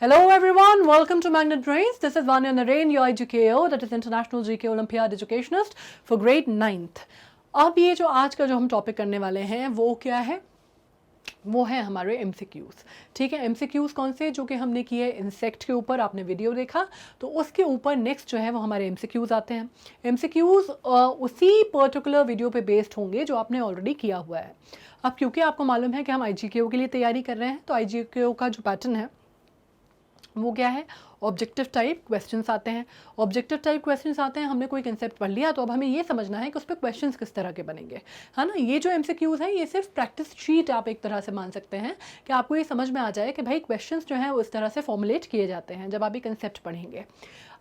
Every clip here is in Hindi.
Hello everyone, welcome to Magnet Brains. This is Vanya Narain, your IGKO, that is International GK Olympiad Educationist for grade 9th. अब ये जो आज का जो हम टॉपिक करने वाले हैं वो क्या है? वो है हमारे MCQs. ठीक है, MCQs कौन से? जो कि हमने किए इंसेक्ट के ऊपर, आपने वीडियो देखा तो उसके ऊपर नेक्स्ट जो है वो हमारे MCQs आते हैं. MCQs उसी पर्टिकुलर वीडियो पे बेस्ड होंगे जो आपने ऑलरेडी किया हुआ है. अब क्योंकि आपको मालूम है कि हम IGKO के लिए तैयारी कर रहे हैं तो IGKO का जो पैटर्न है वो क्या है? ऑब्जेक्टिव टाइप क्वेश्चंस आते हैं. ऑब्जेक्टिव टाइप क्वेश्चंस आते हैं, हमने कोई कंसेप्ट पढ़ लिया तो अब हमें ये समझना है कि उस पर क्वेश्चंस किस तरह के बनेंगे, है ना. ये जो MCQs हैं ये सिर्फ प्रैक्टिस शीट आप एक तरह से मान सकते हैं कि आपको ये समझ में आ जाए कि भाई क्वेश्चंस जो हैं वो इस तरह से फॉर्मुलेट किए जाते हैं जब आप ये कंसेप्ट पढ़ेंगे.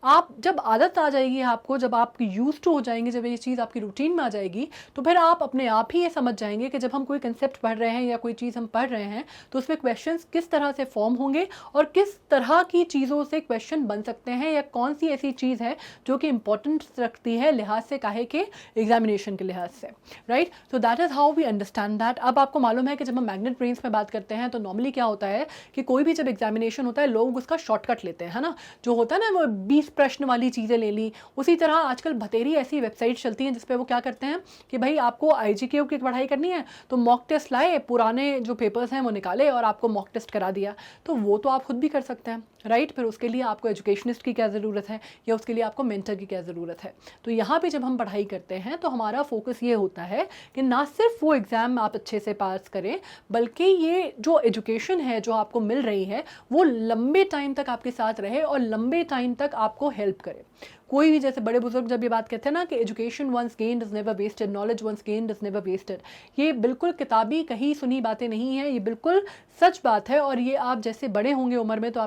आप जब आदत आ जाएगी आपको, जब आप यूज टू हो जाएंगे, जब ये चीज़ आपकी रूटीन में आ जाएगी तो फिर आप अपने आप ही ये समझ जाएंगे कि जब हम कोई कंसेप्ट पढ़ रहे हैं या कोई चीज़ हम पढ़ रहे हैं तो उसमें क्वेश्चंस किस तरह से फॉर्म होंगे और किस तरह की चीज़ों से क्वेश्चन बन सकते हैं या कौन सी ऐसी चीज़ है जो कि इंपॉर्टेंट रखती है लिहाज से, काहे के एग्जामिनेशन के लिहाज से, right. So that is how we understand that. अब आपको मालूम है कि जब हम मैग्नेट ब्रेन्स में बात करते हैं तो नॉर्मली क्या होता है कि कोई भी जब एग्जामिनेशन होता है लोग उसका शॉर्टकट लेते हैं, है ना. जो होता है ना वो 20 प्रश्न वाली चीज़ें ले ली. उसी तरह आजकल बतेरी ऐसी वेबसाइट चलती हैं जिसपे वो क्या करते हैं कि भाई आपको IGKO की पढ़ाई करनी है तो मॉक टेस्ट लाए, पुराने जो पेपर्स हैं वो निकाले और आपको मॉक टेस्ट करा दिया. तो वो तो आप खुद भी कर सकते हैं, राइट. फिर उसके लिए आपको एजुकेशनिस्ट की क्या ज़रूरत है या उसके लिए आपको मेंटर की क्या ज़रूरत है. तो यहाँ पे जब हम पढ़ाई करते हैं तो हमारा फोकस ये होता है कि ना सिर्फ वो एग्ज़ाम आप अच्छे से पास करें बल्कि ये जो एजुकेशन है जो आपको मिल रही है वो लंबे टाइम तक आपके साथ रहे और लंबे टाइम तक आपको हेल्प करे. कोई भी, जैसे बड़े बुजुर्ग जब ये बात कहते हैं ना कि education once gained is never wasted, knowledge once gained is never wasted, ये बिल्कुल किताबी कहीं सुनी बातें नहीं हैं, ये बिल्कुल सच बात है. और ये आप जैसे बड़े होंगे उम्र में तो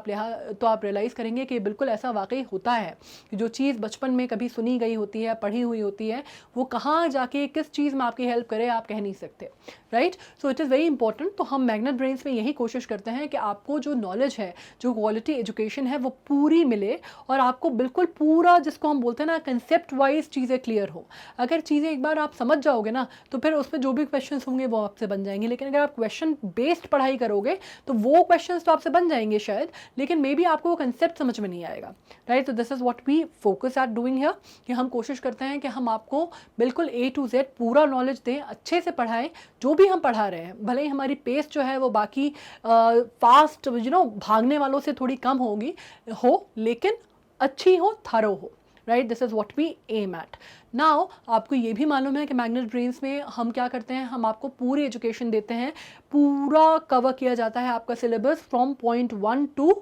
आप रियलाइज़ करेंगे कि बिल्कुल ऐसा वाकई होता है कि जो चीज़ बचपन में कभी सुनी गई होती है, पढ़ी हुई होती है, वो कहाँ जाके किस चीज़ में आपकी हेल्प करे आप कह नहीं सकते, right. So it is very important. तो हम मैग्नेट ब्रेन्स में यही कोशिश करते हैं कि आपको जो नॉलेज है, जो क्वालिटी एजुकेशन है वो पूरी मिले और आपको बिल्कुल पूरा, जिसको हम बोलते हैं ना, कंसेप्ट वाइज चीज़ें क्लियर हो. अगर चीज़ें एक बार आप समझ जाओगे ना तो फिर उसमें जो भी क्वेश्चंस होंगे वो आपसे बन जाएंगे. लेकिन अगर आप क्वेश्चन बेस्ड पढ़ाई करोगे तो वो क्वेश्चंस तो आपसे बन जाएंगे शायद, लेकिन मे बी आपको वो कंसेप्ट समझ में नहीं आएगा, राइट. तो this is what we focus at doing here, कि हम कोशिश करते हैं कि हम आपको बिल्कुल A to Z पूरा नॉलेज दें, अच्छे से पढ़ाएं. जो भी हम पढ़ा रहे हैं भले ही हमारी पेस जो है वो बाकी फास्ट भागने वालों से थोड़ी कम हो लेकिन अच्छी हो, थरो हो, right. This is what we aim at. Now आपको ये भी मालूम है कि मैग्नेट ब्रेन्स में हम क्या करते हैं, हम आपको पूरी एजुकेशन देते हैं, पूरा कवर किया जाता है आपका syllabus from point 1 to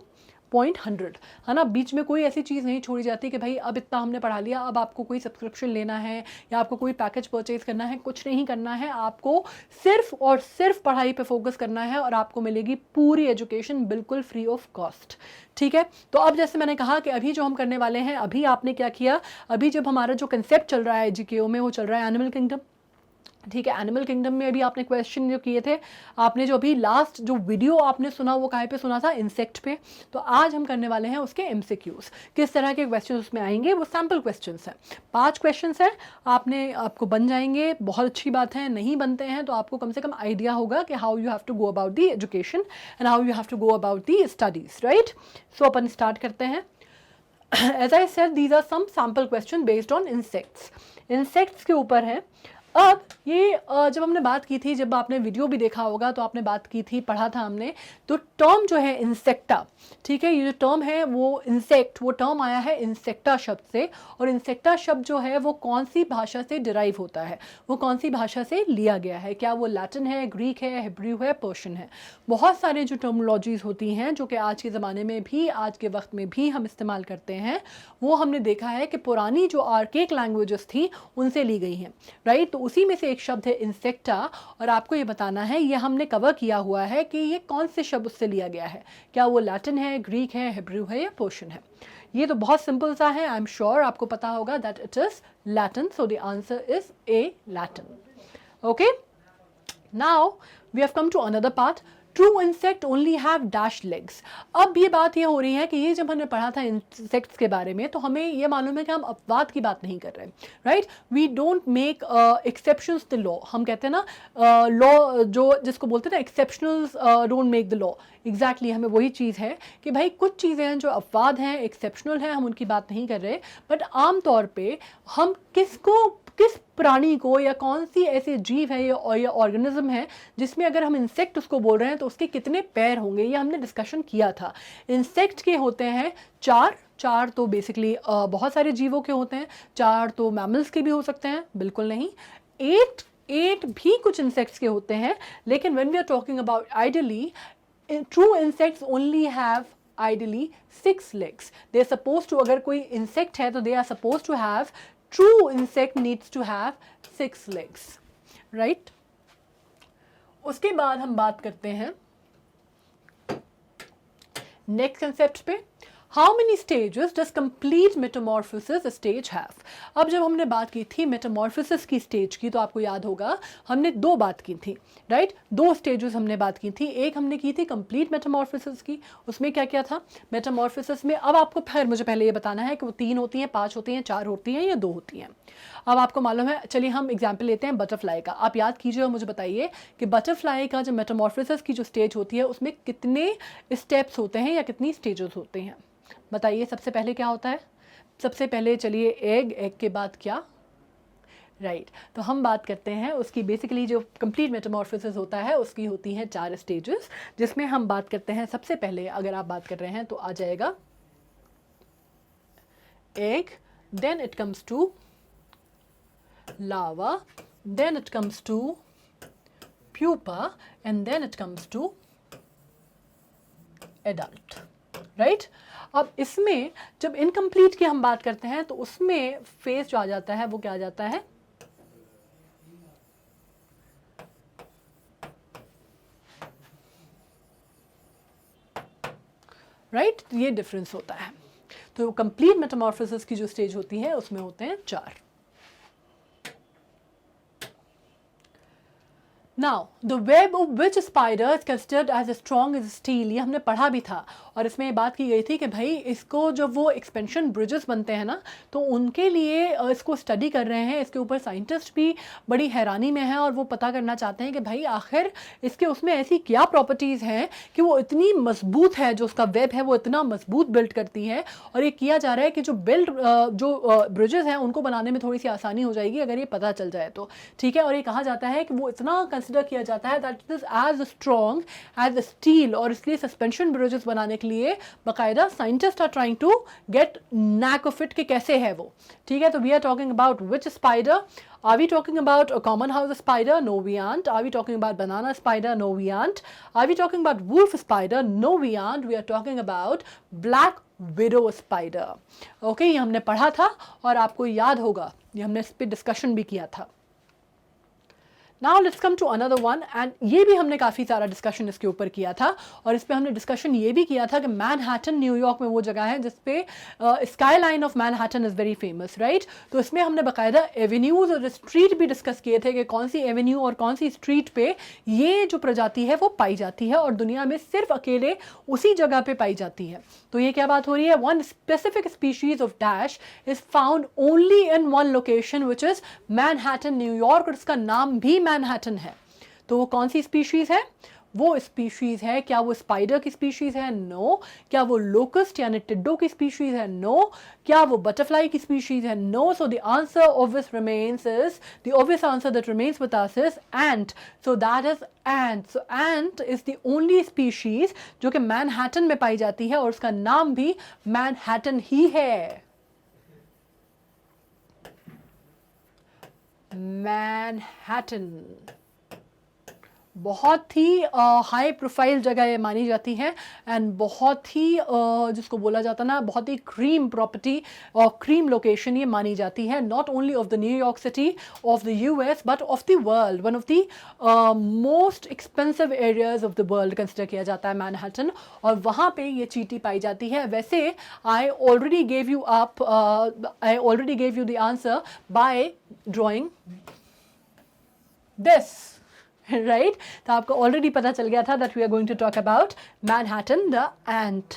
point 100, है ना. बीच में कोई ऐसी चीज़ नहीं छोड़ी जाती कि भाई अब इतना हमने पढ़ा लिया, अब आपको कोई सब्सक्रिप्शन लेना है या आपको कोई पैकेज परचेज करना है. कुछ नहीं करना है, आपको सिर्फ और सिर्फ पढ़ाई पे फोकस करना है और आपको मिलेगी पूरी एजुकेशन बिल्कुल फ्री ऑफ कॉस्ट, ठीक है. तो अब जैसे मैंने कहा कि अभी जो हम करने वाले हैं, अभी आपने क्या किया, अभी जब हमारा जो कंसेप्ट चल रहा है IGKO में वो चल रहा है एनिमल किंगडम, ठीक है. एनिमल किंगडम में अभी आपने क्वेश्चन जो किए थे, आपने जो अभी लास्ट जो वीडियो आपने सुना वो कहाँ पे सुना था, इंसेक्ट पे. तो आज हम करने वाले हैं उसके MCQs. किस तरह के क्वेश्चन उसमें आएंगे, वो सैम्पल क्वेश्चंस हैं. 5 क्वेश्चंस हैं, आपको बन जाएंगे, बहुत अच्छी बात है. नहीं बनते हैं तो आपको कम से कम आइडिया होगा कि how you have to go about the education and how you have to go about the studies, right. So अपन स्टार्ट करते हैं. As I said, these are some sample questions based on insects. Insects के ऊपर है. अब ये जब हमने बात की थी, जब आपने वीडियो भी देखा होगा तो आपने बात की थी, पढ़ा था हमने, तो टर्म जो है इंसेक्टा, ठीक है, ये जो टर्म है वो इंसेक्ट, वो टर्म आया है इंसेक्टा शब्द से. और इंसेक्टा शब्द जो है वो कौन सी भाषा से डिराइव होता है, वो कौन सी भाषा से लिया गया है, क्या वो लैटिन है, ग्रीक है, हिब्रू है, पर्शियन है. बहुत सारे जो टर्मोलॉजीज होती हैं जो कि आज के ज़माने में भी, आज के वक्त में भी हम इस्तेमाल करते हैं, वो हमने देखा है कि पुरानी जो आर्केक लैंग्वेजेस थी उनसे ली गई हैं, राइट. तो उसी में से एक शब्द है इंसेक्टा और आपको ये बताना है, ये हमने कवर किया हुआ है कि ये कौन से शब्द उससे लिया गया है, क्या वो लैटिन है, ग्रीक है, हिब्रू है या पर्शियन है. ये तो बहुत सिंपल सा है, आई एम श्योर आपको पता होगा that it is Latin. So the answer is A, Latin. Okay, now we have come to another part. True insect only have dash legs. अब ये बात ये हो रही है कि ये जब हमने पढ़ा था इंसेक्ट्स के बारे में तो हमें ये मालूम है कि हम अपवाद की बात नहीं कर रहे, right. We don't make exceptions the law. हम कहते हैं ना लॉ जो जिसको बोलते हैं ना, exceptionals don't make the law. Exactly हमें वही चीज़ है कि भाई कुछ चीज़ें हैं जो अपवाद हैं, एक्सेप्शनल हैं, हम उनकी बात नहीं कर रहे, बट आम तौर पे हम किस प्राणी को या कौन सी ऐसे जीव है या ऑर्गेनिज्म है जिसमें अगर हम इंसेक्ट उसको बोल रहे हैं तो उसके कितने पैर होंगे, ये हमने डिस्कशन किया था। इंसेक्ट के होते हैं चार तो बेसिकली बहुत सारे जीवों के होते हैं, 4 तो मैमल्स के भी हो सकते हैं, बिल्कुल नहीं, 8 भी कुछ इंसेक्ट्स के होते हैं, लेकिन when we are talking about ideally true insects only have ideally 6 legs. They are supposed to, अगर कोई इंसेक्ट है तो they are supposed to have, true insect needs to have 6 legs, right? उसके बाद हम बात करते हैं नेक्स्ट कंसेप्ट पे। How many stages does complete Metamorphosis stage have. अब जब हमने बात की थी मेटामॉर्फोसिस की स्टेज की, तो आपको याद होगा हमने 2 बात की थी, राइट? 2 स्टेजेस हमने बात की थी। एक हमने की थी कंप्लीट मेटामॉर्फोसिस की, उसमें क्या क्या था मेटामॉर्फोसिस में। अब आपको फिर मुझे पहले ये बताना है कि वो 3 होती हैं, 5 होती हैं, 4 होती हैं या 2 होती हैं। अब आपको मालूम है, चलिए हम एग्जाम्पल लेते हैं बटरफ्लाई का। आप याद कीजिए और मुझे बताइए कि बटरफ्लाई का जो मेटामॉर्फोसिस की जो स्टेज होती है उसमें कितने स्टेप्स होते हैं या कितनी स्टेजेस होते हैं, बताइए। सबसे पहले क्या होता है? सबसे पहले चलिए एग के बाद क्या, राइट तो हम बात करते हैं उसकी बेसिकली जो कंप्लीट मेटामॉर्फोसिस होता है उसकी होती हैं 4 स्टेजेस, जिसमें हम बात करते हैं सबसे पहले, अगर आप बात कर रहे हैं तो आ जाएगा egg, then it comes to larva, then it comes to pupa, and then it comes to adult, right? अब इसमें जब इनकम्प्लीट की हम बात करते हैं तो उसमें फेज जो आ जाता है वो क्या आ जाता है, राइट? ये डिफरेंस होता है। तो कंप्लीट मेटामॉर्फोसिस की जो स्टेज होती है उसमें होते हैं 4। Now, the web of which spider is considered as strong as steel, ये हमने पढ़ा भी था, और इसमें बात की गई थी कि भाई इसको जब वो एक्सपेंशन ब्रिजेस बनते हैं ना, तो उनके लिए इसको स्टडी कर रहे हैं, इसके ऊपर साइंटिस्ट भी बड़ी हैरानी में हैं और वो पता करना चाहते हैं कि भाई आखिर इसके उसमें ऐसी क्या प्रॉपर्टीज़ हैं कि वो इतनी मजबूत है, जो उसका वेब है वो इतना मजबूत बिल्ड करती है। और ये किया जा रहा है कि जो ब्रिजेस हैं उनको बनाने में थोड़ी सी आसानी हो जाएगी अगर ये पता चल जाए तो, ठीक है। और ये कहा जाता है कि वो इतना कंसिडर किया जाता है that it is as strong as steel, और इसलिए सस्पेंशन ब्रिजेस बनाने के लिए बाकायदा scientist are trying to get knack of it कि कैसे है वो, ठीक है। तो we are talking about which spider? Are we talking about a common house spider? No, we aren't. Are we talking about banana spider? No, we aren't. Are we talking about wolf spider? No, we aren't. We are talking about black widow spider. Okay, ये हमने पढ़ा था और आपको याद होगा, ये हमने इस पर डिस्कशन भी किया था। Now let's come to another one, and ये भी हमने काफ़ी सारा डिस्कशन इसके ऊपर किया था, और इस पर हमने डिस्कशन ये भी किया था कि मैनहट्टन न्यूयॉर्क में वो जगह है जिसपे sky line of Manhattan is very famous, right? तो इसमें हमने बाकायदा एवेन्यूज़ और स्ट्रीट भी डिस्कस किए थे कि कौन सी एवेन्यू और कौन सी स्ट्रीट पे ये जो प्रजाति है वो पाई जाती है, और दुनिया में सिर्फ अकेले उसी जगह पे पाई जाती है। तो ये क्या बात हो रही है? One specific species of dash is found only in one location which is Manhattan New York, और इसका नाम भी मैनहट्टन है। तो वो कौन सी स्पीशीज है? वो स्पीशीज है, क्या वो स्पाइडर की स्पीशीज है? नो। क्या वो लोकस्ट यानी टिड्डो की स्पीशीज है? नो। क्या वो बटरफ्लाई की स्पीशीज है? No. So the answer obvious remains is, the obvious answer that remains with us is ant. So that is ant. So ant is the only species जो कि मैनहट्टन में पाई जाती है, और उसका नाम भी मैनहट्टन ही है, मैनहट्टन। बहुत ही हाई प्रोफाइल जगह ये मानी जाती है, एंड बहुत ही जिसको बोला जाता ना, बहुत ही क्रीम प्रॉपर्टी और क्रीम लोकेशन ये मानी जाती है, not only of the New York city of the US but of the world. One of the most expensive areas of the world consider किया जाता है मैनहट्टन, और वहाँ पे ये चींटी पाई जाती है। वैसे I already gave you the answer by drawing this, right? तो आपको ऑलरेडी पता चल गया था that we are going to talk about Manhattan the ant.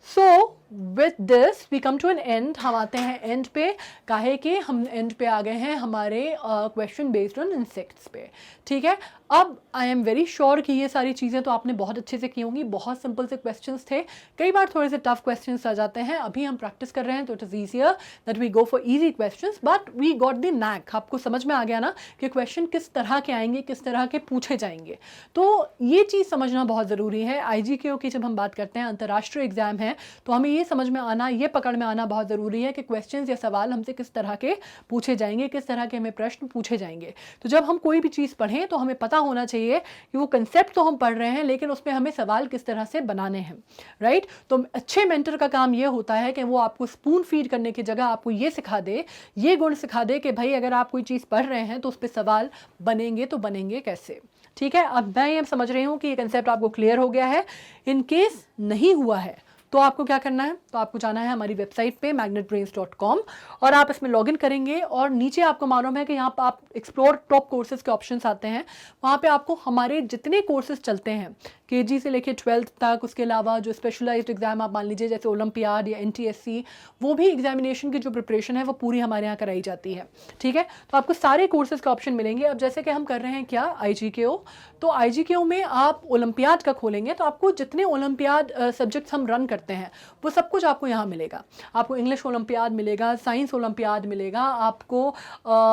So with this we come to an end, हम आते हैं एंड पे, काहे कि हम एंड पे आ गए हैं हमारे क्वेश्चन बेस्ड ऑन इंसेक्ट्स पे, ठीक है। अब आई एम वेरी श्योर कि ये सारी चीज़ें तो आपने बहुत अच्छे से की होंगी, बहुत सिंपल से क्वेश्चंस थे, कई बार थोड़े से टफ क्वेश्चंस आ जाते हैं, अभी हम प्रैक्टिस कर रहे हैं तो it is easier that we go for easy questions, but we got the knack, आपको समझ में आ गया ना कि क्वेश्चन किस तरह के आएंगे, किस तरह के पूछे जाएंगे। तो ये चीज़ समझना बहुत ज़रूरी है। IGKO की जब हम बात करते हैं, अंतर्राष्ट्रीय एग्जाम है, तो हमें ये समझ में आना, ये पकड़ में आना बहुत ज़रूरी है कि क्वेश्चंस या सवाल हमसे किस तरह के पूछे जाएंगे, किस तरह के हमें प्रश्न पूछे जाएंगे। तो जब हम कोई भी चीज़ पढ़ें तो हमें पता होना चाहिए कि वो कंसेप्ट तो हम पढ़ रहे हैं, लेकिन उसमें हमें सवाल किस तरह से बनाने हैं, राइट। तो अच्छे मेंटर का काम ये होता है कि वो आपको स्पून फीड करने की जगह आपको ये सिखा दे, ये गुण सिखा दे कि भाई अगर आप कोई चीज़ पढ़ रहे हैं तो उस पर सवाल बनेंगे तो बनेंगे कैसे, ठीक है। अब मैं ये समझ रही हूँ कि ये कंसेप्ट आपको क्लियर हो गया है। इन केस नहीं हुआ है तो आपको क्या करना है, तो आपको जाना है हमारी वेबसाइट पे magnetbrains.com और आप इसमें लॉगिन करेंगे और नीचे आपको मालूम है कि यहाँ पर आप एक्सप्लोर टॉप कोर्सेज के ऑप्शंस आते हैं, वहाँ पे आपको हमारे जितने कोर्सेज चलते हैं KG से लेके 12th तक, उसके अलावा जो स्पेशलाइज्ड एग्जाम आप मान लीजिए जैसे ओलंपियाड या NTSC, वो भी एग्जामिनेशन की जो प्रिपरेशन है वो पूरी हमारे यहाँ कराई जाती है, ठीक है। तो आपको सारे कोर्सेज का ऑप्शन मिलेंगे। अब जैसे कि हम कर रहे हैं क्या, IGKO, तो IGKO में आप ओलंपियाड का खोलेंगे तो आपको जितने ओलंपियाड सब्जेक्ट्स हम रन करते हैं वो सब कुछ आपको यहाँ मिलेगा। आपको इंग्लिश ओलंपियाड मिलेगा, साइंस ओलंपियाड मिलेगा, आपको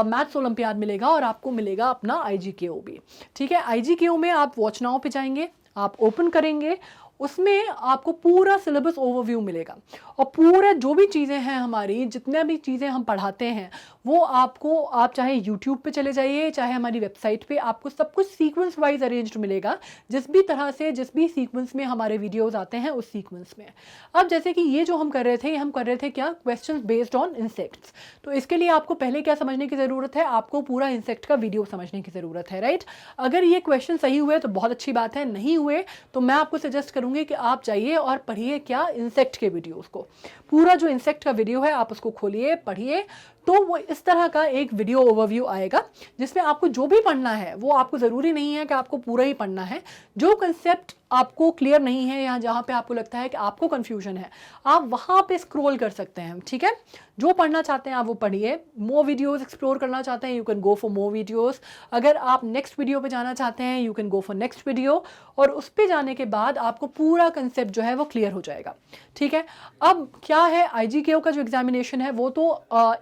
मैथ्स ओलंपियाड मिलेगा और आपको मिलेगा अपना IGKO भी, ठीक है। IGKO में आप वॉच नाउ पे जाएंगे, आप ओपन करेंगे, उसमें आपको पूरा सिलेबस ओवरव्यू मिलेगा और पूरा जो भी चीज़ें हैं हमारी, जितने भी चीज़ें हम पढ़ाते हैं वो आपको, आप चाहे YouTube पे चले जाइए चाहे हमारी वेबसाइट पे, आपको सब कुछ सीक्वेंस वाइज अरेंज्ड मिलेगा, जिस भी तरह से जिस भी सीक्वेंस में हमारे वीडियोस आते हैं उस सीक्वेंस में। अब जैसे कि ये जो हम कर रहे थे, हम कर रहे थे क्या, क्वेश्चंस बेस्ड ऑन इंसेक्ट्स। तो इसके लिए आपको पहले क्या समझने की ज़रूरत है, आपको पूरा इंसेक्ट का वीडियो समझने की ज़रूरत है, राइट। अगर ये क्वेश्चन सही हुए तो बहुत अच्छी बात है, नहीं हुए तो मैं आपको सजेस्ट करूँगी कि आप जाइए और पढ़िए क्या, इंसेक्ट के वीडियोस को, पूरा जो इंसेक्ट का वीडियो है आप उसको खोलिए, पढ़िए, तो वो इस तरह का एक वीडियो ओवरव्यू आएगा जिसमें आपको जो भी पढ़ना है, वो आपको ज़रूरी नहीं है कि आपको पूरा ही पढ़ना है, जो कंसेप्ट आपको क्लियर नहीं है या जहाँ पे आपको लगता है कि आपको कंफ्यूजन है, आप वहाँ पे स्क्रॉल कर सकते हैं, ठीक है। जो पढ़ना चाहते हैं आप वो पढ़िए, मोर वीडियोस एक्सप्लोर करना चाहते हैं you can go for more videos, अगर आप नेक्स्ट वीडियो पे जाना चाहते हैं you can go for next video, और उस पे जाने के बाद आपको पूरा कंसेप्ट जो है वो क्लियर हो जाएगा, ठीक है। अब क्या है, IGKO का जो एग्जामिनेशन है वो तो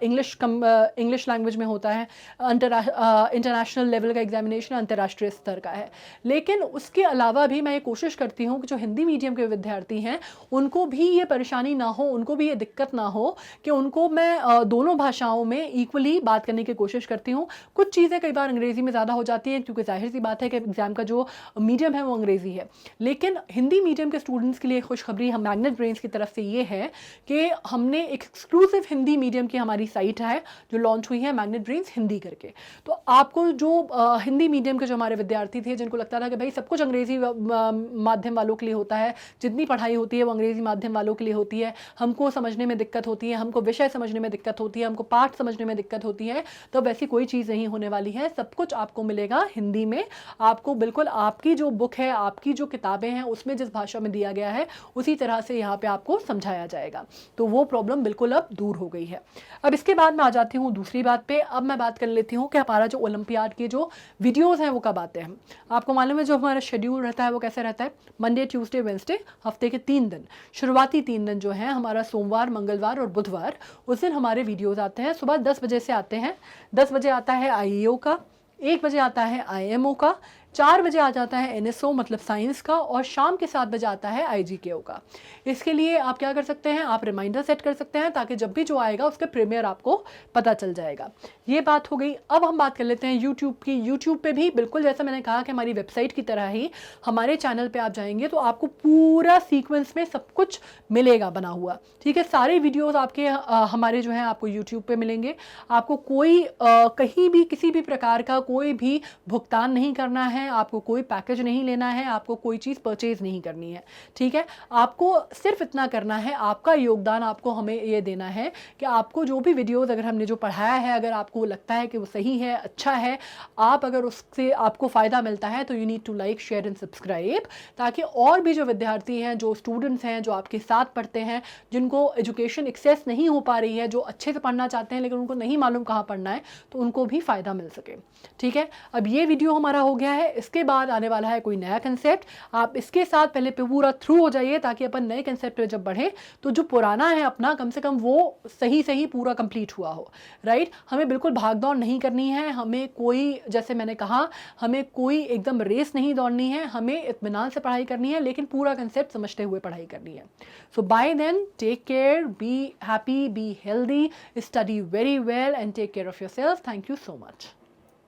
इंग्लिश लैंग्वेज में होता है, इंटरनेशनल लेवल का एग्जामिनेशन अंतर्राष्ट्रीय स्तर का है, लेकिन उसके अलावा भी मैं ये कोशिश करती हूँ कि जो हिंदी मीडियम के विद्यार्थी हैं उनको भी ये परेशानी ना हो, उनको भी ये दिक्कत ना हो, कि उनको मैं दोनों भाषाओं में इक्वली बात करने की कोशिश करती हूँ। कुछ चीज़ें कई बार अंग्रेज़ी में ज़्यादा हो जाती हैं क्योंकि जाहिर सी बात है कि एग्ज़ाम का जो मीडियम है वो अंग्रेज़ी है, लेकिन हिंदी मीडियम के स्टूडेंट्स के लिए खुशखबरी हम मैग्नेट ब्रेन्स की तरफ से ये है कि हमने एक एक्सक्लूसिव हिंदी मीडियम की हमारी साइट है जो लॉन्च हुई है, मैग्नेट ब्रेन्स हिंदी करके। तो आपको जो हिंदी मीडियम के जो हमारे विद्यार्थी थे जिनको लगता था कि भाई सब कुछ अंग्रेज़ी माध्यम वालों के लिए होता है, जितनी पढ़ाई होती है वो अंग्रेज़ी माध्यम वालों के लिए होती है, हमको समझने में दिक्कत होती है, हमको विषय समझने में दिक्कत होती है, हमको पाठ समझने में दिक्कत होती है, तो वैसी कोई चीज़ नहीं होने वाली है, सब कुछ आपको मिलेगा हिंदी में। आपको बिल्कुल आपकी जो बुक है, आपकी जो किताबें हैं उसमें जिस भाषा में दिया गया है उसी तरह से यहाँ पे आपको समझाया जाएगा, तो वो प्रॉब्लम बिल्कुल अब दूर हो गई है। अब इसके बाद मैं आ जाती हूँ दूसरी बात पे। अब मैं बात कर लेती हूँ कि हमारा जो ओलंपियाड के जो वीडियोज़ हैं वो कब आते हैं। आपको मालूम है जो हमारा शेड्यूल रहता है वो कैसे रहता है, मंडे ट्यूसडे वेंसडे, हफ्ते के 3 दिन, शुरुआती 3 दिन जो है हमारा सोमवार मंगलवार और बुधवार, उस दिन हमारे वीडियोज़ आते हैं। सुबह 10 बजे से आते हैं, 10 बजे आता है IEO का, 1 बजे आता है IMO का, 4 बजे आ जाता है NSO मतलब साइंस का, और शाम के 7 बजे आता है IGKO का। इसके लिए आप क्या कर सकते हैं, आप रिमाइंडर सेट कर सकते हैं ताकि जब भी जो आएगा उसका प्रीमियर आपको पता चल जाएगा। ये बात हो गई। अब हम बात कर लेते हैं यूट्यूब की। यूट्यूब पे भी बिल्कुल जैसा मैंने कहा कि हमारी वेबसाइट की तरह ही हमारे चैनल पे आप जाएंगे तो आपको पूरा सीक्वेंस में सब कुछ मिलेगा बना हुआ, ठीक है। सारे वीडियोज़ आपके हमारे जो हैं आपको यूट्यूब पे मिलेंगे। आपको कोई कहीं भी किसी भी प्रकार का कोई भी भुगतान नहीं करना है, है, आपको कोई पैकेज नहीं लेना है, आपको कोई चीज़ परचेज नहीं करनी है, ठीक है। आपको सिर्फ इतना करना है, आपका योगदान आपको हमें ये देना है कि आपको जो भी वीडियोज़ अगर हमने जो पढ़ाया है, अगर आपको लगता है कि वो सही है, अच्छा है, आप अगर उससे आपको फ़ायदा मिलता है तो you need to like, share and subscribe, ताकि और भी जो विद्यार्थी हैं, जो स्टूडेंट्स हैं, जो आपके साथ पढ़ते हैं, जिनको एजुकेशन एक्सेस नहीं हो पा रही है, जो अच्छे से पढ़ना चाहते हैं लेकिन उनको नहीं मालूम कहाँ पढ़ना है, तो उनको भी फ़ायदा मिल सके, ठीक है। अब ये वीडियो हमारा हो गया है, इसके बाद आने वाला है कोई नया कंसेप्ट। आप इसके साथ पहले पूरा थ्रू हो जाइए ताकि अपन नए कंसेप्ट पे जब बढ़े तो जो पुराना है अपना कम से कम वो सही सही पूरा कंप्लीट हुआ हो, राइट। हमें बिल्कुल भागदौड़ नहीं करनी है, हमें कोई, जैसे मैंने कहा, हमें कोई एकदम रेस नहीं दौड़नी है, हमें इत्मीनान से पढ़ाई करनी है, लेकिन पूरा कंसेप्ट समझते हुए पढ़ाई करनी है। So bye then, take care, be happy, be healthy, study very well and take care of yourself. Thank you so much.